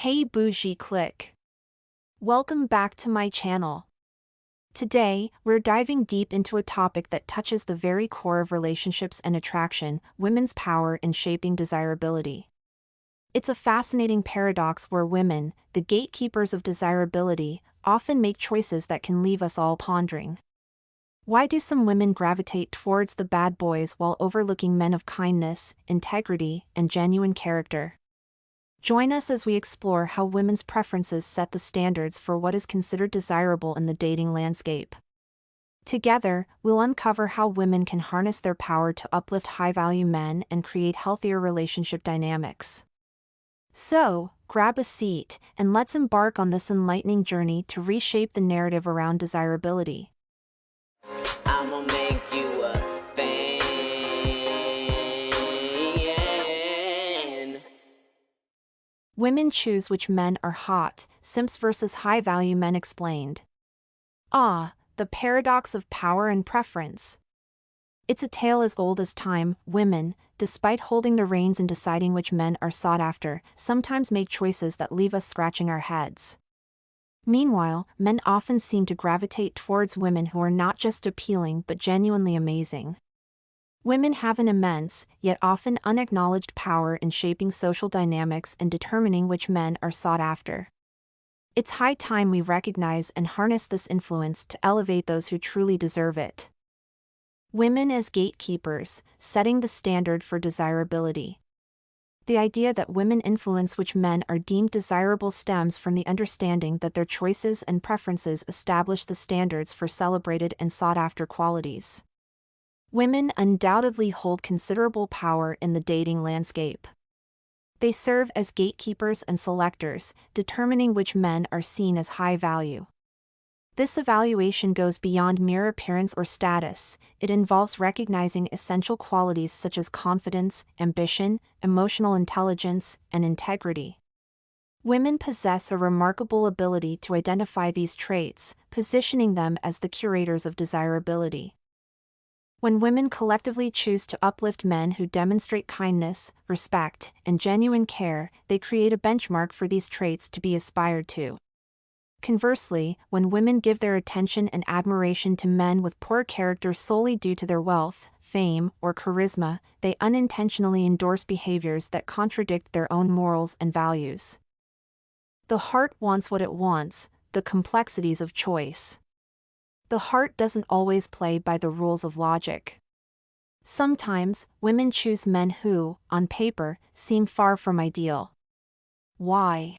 Hey Bougie Click. Welcome back to my channel. Today, we're diving deep into a topic that touches the very core of relationships and attraction: women's power in shaping desirability. It's a fascinating paradox where women, the gatekeepers of desirability, often make choices that can leave us all pondering. Why do some women gravitate towards the bad boys while overlooking men of kindness, integrity, and genuine character? Join us as we explore how women's preferences set the standards for what is considered desirable in the dating landscape. Together, we'll uncover how women can harness their power to uplift high-value men and create healthier relationship dynamics. So, grab a seat, and let's embark on this enlightening journey to reshape the narrative around desirability. I'ma make you a fan. Women choose which men are hot, simps versus high-value men explained. The paradox of power and preference. It's a tale as old as time. Women, despite holding the reins and deciding which men are sought after, sometimes make choices that leave us scratching our heads. Meanwhile, men often seem to gravitate towards women who are not just appealing but genuinely amazing. Women have an immense, yet often unacknowledged power in shaping social dynamics and determining which men are sought after. It's high time we recognize and harness this influence to elevate those who truly deserve it. Women as gatekeepers, setting the standard for desirability. The idea that women influence which men are deemed desirable stems from the understanding that their choices and preferences establish the standards for celebrated and sought-after qualities. Women undoubtedly hold considerable power in the dating landscape. They serve as gatekeepers and selectors, determining which men are seen as high value. This evaluation goes beyond mere appearance or status. It involves recognizing essential qualities such as confidence, ambition, emotional intelligence, and integrity. Women possess a remarkable ability to identify these traits, positioning them as the curators of desirability. When women collectively choose to uplift men who demonstrate kindness, respect, and genuine care, they create a benchmark for these traits to be aspired to. Conversely, when women give their attention and admiration to men with poor character solely due to their wealth, fame, or charisma, they unintentionally endorse behaviors that contradict their own morals and values. The heart wants what it wants: the complexities of choice. The heart doesn't always play by the rules of logic. Sometimes, women choose men who, on paper, seem far from ideal. Why?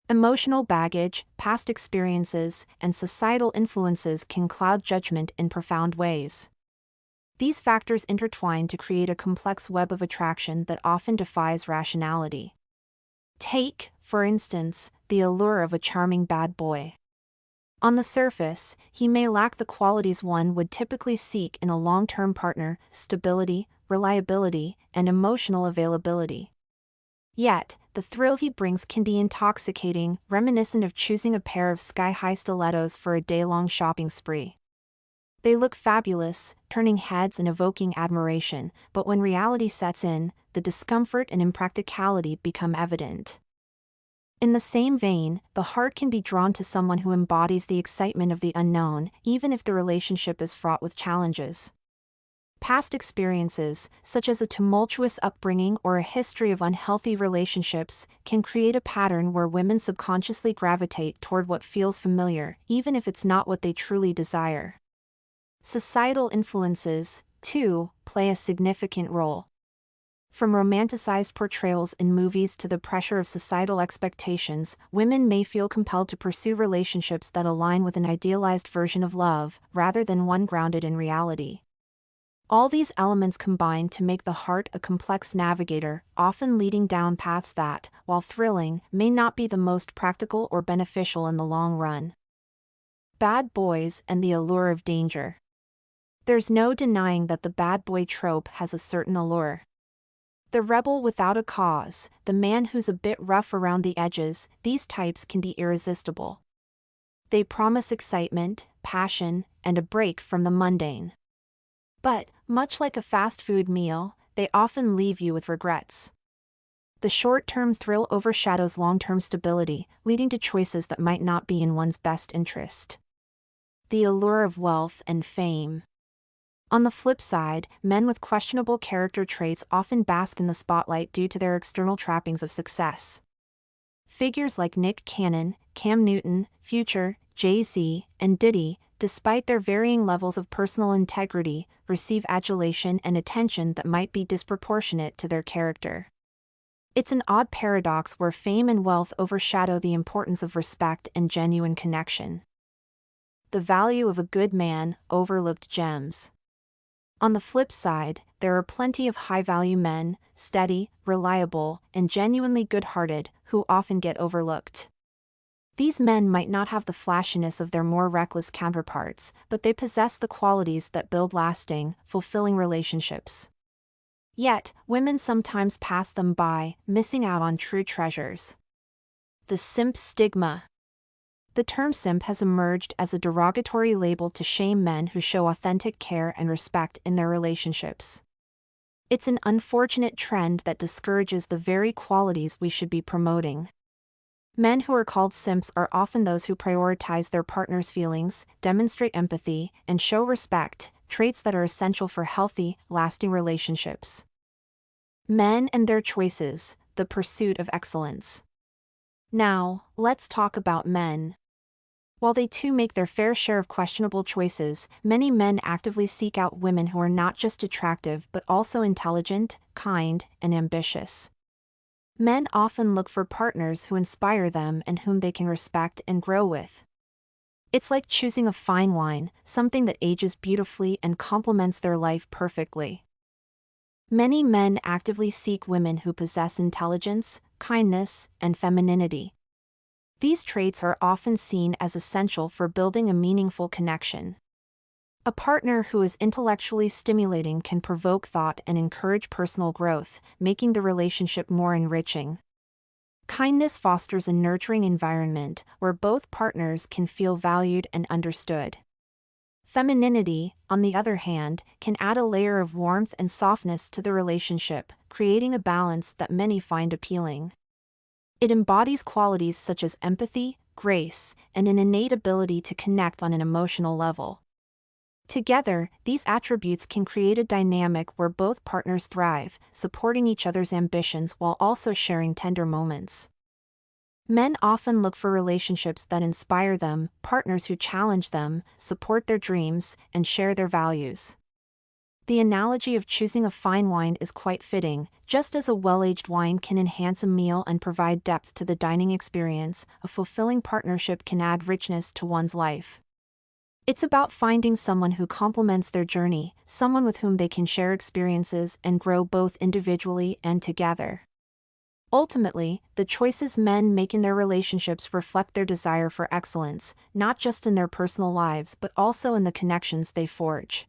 Emotional baggage, past experiences, and societal influences can cloud judgment in profound ways. These factors intertwine to create a complex web of attraction that often defies rationality. Take, for instance, the allure of a charming bad boy. On the surface, he may lack the qualities one would typically seek in a long-term partner: stability, reliability, and emotional availability. Yet, the thrill he brings can be intoxicating, reminiscent of choosing a pair of sky-high stilettos for a day-long shopping spree. They look fabulous, turning heads and evoking admiration, but when reality sets in, the discomfort and impracticality become evident. In the same vein, the heart can be drawn to someone who embodies the excitement of the unknown, even if the relationship is fraught with challenges. Past experiences, such as a tumultuous upbringing or a history of unhealthy relationships, can create a pattern where women subconsciously gravitate toward what feels familiar, even if it's not what they truly desire. Societal influences, too, play a significant role. From romanticized portrayals in movies to the pressure of societal expectations, women may feel compelled to pursue relationships that align with an idealized version of love, rather than one grounded in reality. All these elements combine to make the heart a complex navigator, often leading down paths that, while thrilling, may not be the most practical or beneficial in the long run. Bad boys and the allure of danger. There's no denying that the bad boy trope has a certain allure. The rebel without a cause, the man who's a bit rough around the edges, these types can be irresistible. They promise excitement, passion, and a break from the mundane. But, much like a fast food meal, they often leave you with regrets. The short-term thrill overshadows long-term stability, leading to choices that might not be in one's best interest. The allure of wealth and fame. On the flip side, men with questionable character traits often bask in the spotlight due to their external trappings of success. Figures like Nick Cannon, Cam Newton, Future, Jay-Z, and Diddy, despite their varying levels of personal integrity, receive adulation and attention that might be disproportionate to their character. It's an odd paradox where fame and wealth overshadow the importance of respect and genuine connection. The value of a good man, overlooked gems. On the flip side, there are plenty of high-value men, steady, reliable, and genuinely good-hearted, who often get overlooked. These men might not have the flashiness of their more reckless counterparts, but they possess the qualities that build lasting, fulfilling relationships. Yet, women sometimes pass them by, missing out on true treasures. The simp stigma. The term simp has emerged as a derogatory label to shame men who show authentic care and respect in their relationships. It's an unfortunate trend that discourages the very qualities we should be promoting. Men who are called simps are often those who prioritize their partner's feelings, demonstrate empathy, and show respect, traits that are essential for healthy, lasting relationships. Men and their choices, the pursuit of excellence. Now, let's talk about men. While they too make their fair share of questionable choices, many men actively seek out women who are not just attractive but also intelligent, kind, and ambitious. Men often look for partners who inspire them and whom they can respect and grow with. It's like choosing a fine wine, something that ages beautifully and complements their life perfectly. Many men actively seek women who possess intelligence, kindness, and femininity. These traits are often seen as essential for building a meaningful connection. A partner who is intellectually stimulating can provoke thought and encourage personal growth, making the relationship more enriching. Kindness fosters a nurturing environment where both partners can feel valued and understood. Femininity, on the other hand, can add a layer of warmth and softness to the relationship, creating a balance that many find appealing. It embodies qualities such as empathy, grace, and an innate ability to connect on an emotional level. Together, these attributes can create a dynamic where both partners thrive, supporting each other's ambitions while also sharing tender moments. Men often look for relationships that inspire them, partners who challenge them, support their dreams, and share their values. The analogy of choosing a fine wine is quite fitting. Just as a well-aged wine can enhance a meal and provide depth to the dining experience, a fulfilling partnership can add richness to one's life. It's about finding someone who complements their journey, someone with whom they can share experiences and grow both individually and together. Ultimately, the choices men make in their relationships reflect their desire for excellence, not just in their personal lives but also in the connections they forge.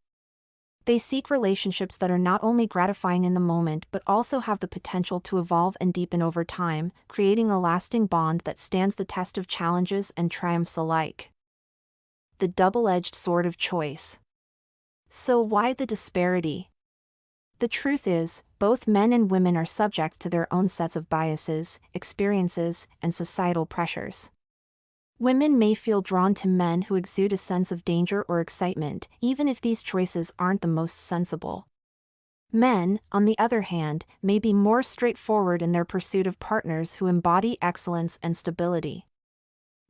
They seek relationships that are not only gratifying in the moment but also have the potential to evolve and deepen over time, creating a lasting bond that stands the test of challenges and triumphs alike. The double-edged sword of choice. So why the disparity? The truth is, both men and women are subject to their own sets of biases, experiences, and societal pressures. Women may feel drawn to men who exude a sense of danger or excitement, even if these choices aren't the most sensible. Men, on the other hand, may be more straightforward in their pursuit of partners who embody excellence and stability.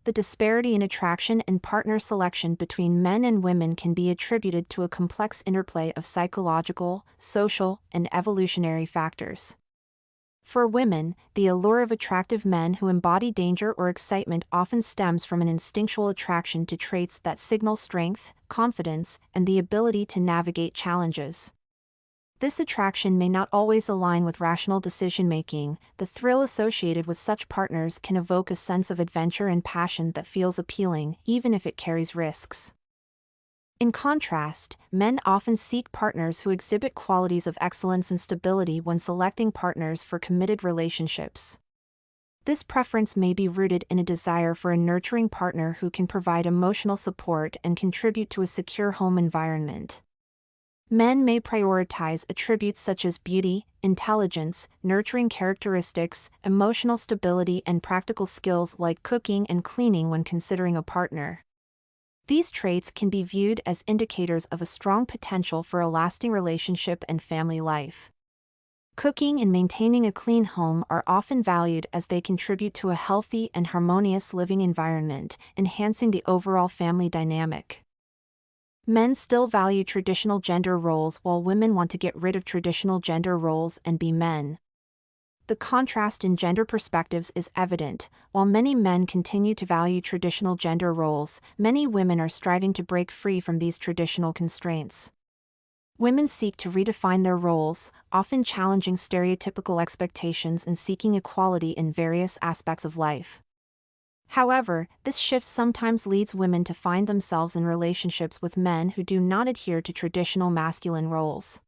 The disparity in attraction and partner selection between men and women can be attributed to a complex interplay of psychological, social, and evolutionary factors. For women, the allure of attractive men who embody danger or excitement often stems from an instinctual attraction to traits that signal strength, confidence, and the ability to navigate challenges. This attraction may not always align with rational decision-making. The thrill associated with such partners can evoke a sense of adventure and passion that feels appealing, even if it carries risks. In contrast, men often seek partners who exhibit qualities of excellence and stability when selecting partners for committed relationships. This preference may be rooted in a desire for a nurturing partner who can provide emotional support and contribute to a secure home environment. Men may prioritize attributes such as beauty, intelligence, nurturing characteristics, emotional stability, and practical skills like cooking and cleaning when considering a partner. These traits can be viewed as indicators of a strong potential for a lasting relationship and family life. Cooking and maintaining a clean home are often valued as they contribute to a healthy and harmonious living environment, enhancing the overall family dynamic. Men still value traditional gender roles while women want to get rid of traditional gender roles and be men. The contrast in gender perspectives is evident. While many men continue to value traditional gender roles, many women are striving to break free from these traditional constraints. Women seek to redefine their roles, often challenging stereotypical expectations and seeking equality in various aspects of life. However, this shift sometimes leads women to find themselves in relationships with men who do not adhere to traditional masculine roles.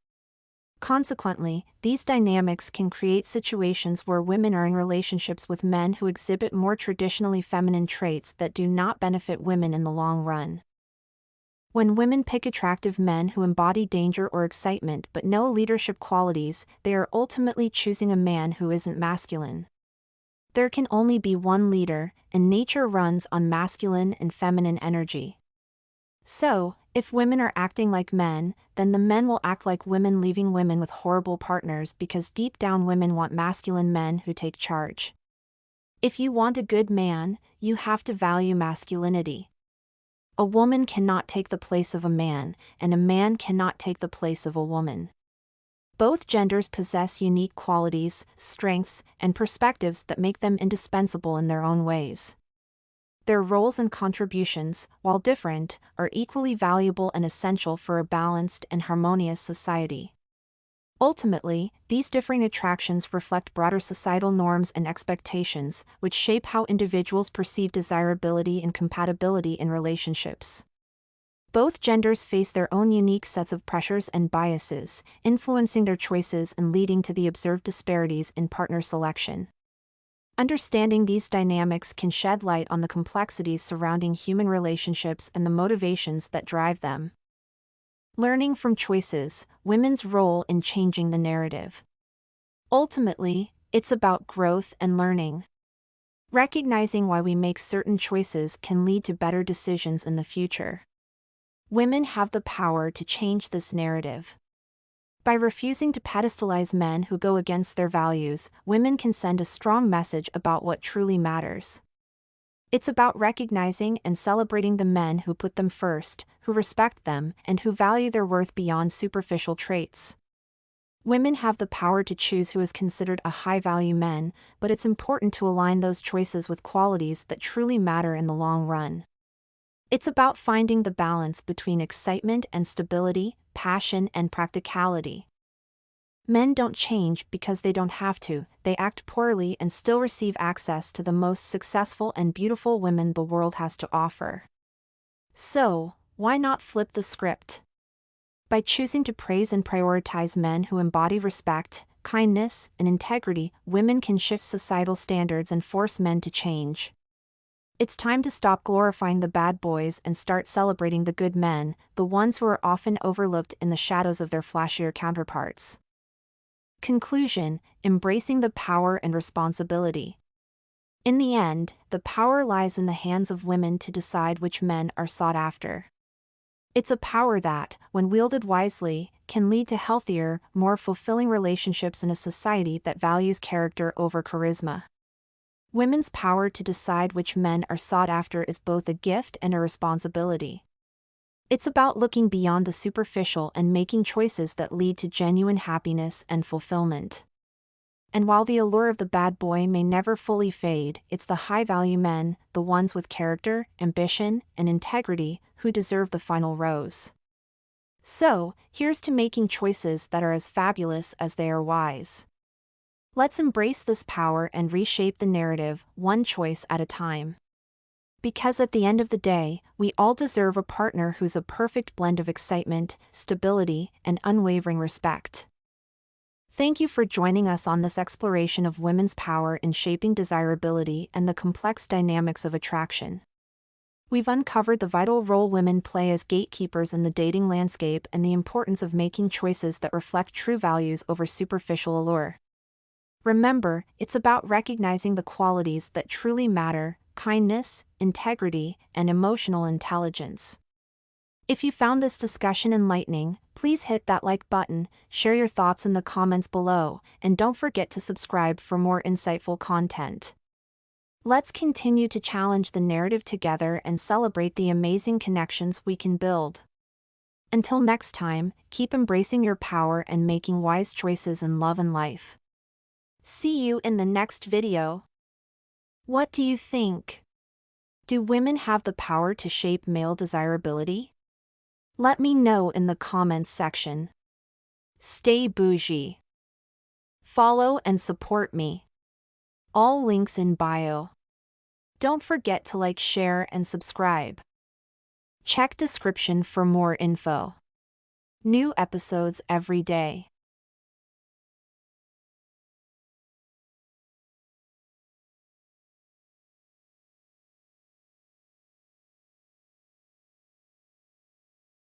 Consequently, these dynamics can create situations where women are in relationships with men who exhibit more traditionally feminine traits that do not benefit women in the long run. When women pick attractive men who embody danger or excitement but no leadership qualities, they are ultimately choosing a man who isn't masculine. There can only be one leader, and nature runs on masculine and feminine energy. So, if women are acting like men, then the men will act like women, leaving women with horrible partners because deep down women want masculine men who take charge. If you want a good man, you have to value masculinity. A woman cannot take the place of a man, and a man cannot take the place of a woman. Both genders possess unique qualities, strengths, and perspectives that make them indispensable in their own ways. Their roles and contributions, while different, are equally valuable and essential for a balanced and harmonious society. Ultimately, these differing attractions reflect broader societal norms and expectations, which shape how individuals perceive desirability and compatibility in relationships. Both genders face their own unique sets of pressures and biases, influencing their choices and leading to the observed disparities in partner selection. Understanding these dynamics can shed light on the complexities surrounding human relationships and the motivations that drive them. Learning from choices, women's role in changing the narrative. Ultimately, it's about growth and learning. Recognizing why we make certain choices can lead to better decisions in the future. Women have the power to change this narrative. By refusing to pedestalize men who go against their values, women can send a strong message about what truly matters. It's about recognizing and celebrating the men who put them first, who respect them, and who value their worth beyond superficial traits. Women have the power to choose who is considered a high-value man, but it's important to align those choices with qualities that truly matter in the long run. It's about finding the balance between excitement and stability, passion and practicality. Men don't change because they don't have to, they act poorly and still receive access to the most successful and beautiful women the world has to offer. So, why not flip the script? By choosing to praise and prioritize men who embody respect, kindness, and integrity, women can shift societal standards and force men to change. It's time to stop glorifying the bad boys and start celebrating the good men, the ones who are often overlooked in the shadows of their flashier counterparts. Conclusion: embracing the power and responsibility. In the end, the power lies in the hands of women to decide which men are sought after. It's a power that, when wielded wisely, can lead to healthier, more fulfilling relationships in a society that values character over charisma. Women's power to decide which men are sought after is both a gift and a responsibility. It's about looking beyond the superficial and making choices that lead to genuine happiness and fulfillment. And while the allure of the bad boy may never fully fade, it's the high-value men, the ones with character, ambition, and integrity, who deserve the final rose. So, here's to making choices that are as fabulous as they are wise. Let's embrace this power and reshape the narrative, one choice at a time. Because at the end of the day, we all deserve a partner who's a perfect blend of excitement, stability, and unwavering respect. Thank you for joining us on this exploration of women's power in shaping desirability and the complex dynamics of attraction. We've uncovered the vital role women play as gatekeepers in the dating landscape and the importance of making choices that reflect true values over superficial allure. Remember, it's about recognizing the qualities that truly matter: kindness, integrity, and emotional intelligence. If you found this discussion enlightening, please hit that like button, share your thoughts in the comments below, and don't forget to subscribe for more insightful content. Let's continue to challenge the narrative together and celebrate the amazing connections we can build. Until next time, keep embracing your power and making wise choices in love and life. See you in the next video. What do you think? Do women have the power to shape male desirability? Let me know in the comments section. Stay bougie. Follow and support me. All links in bio. Don't forget to like, share, and subscribe. Check description for more info. New episodes every day.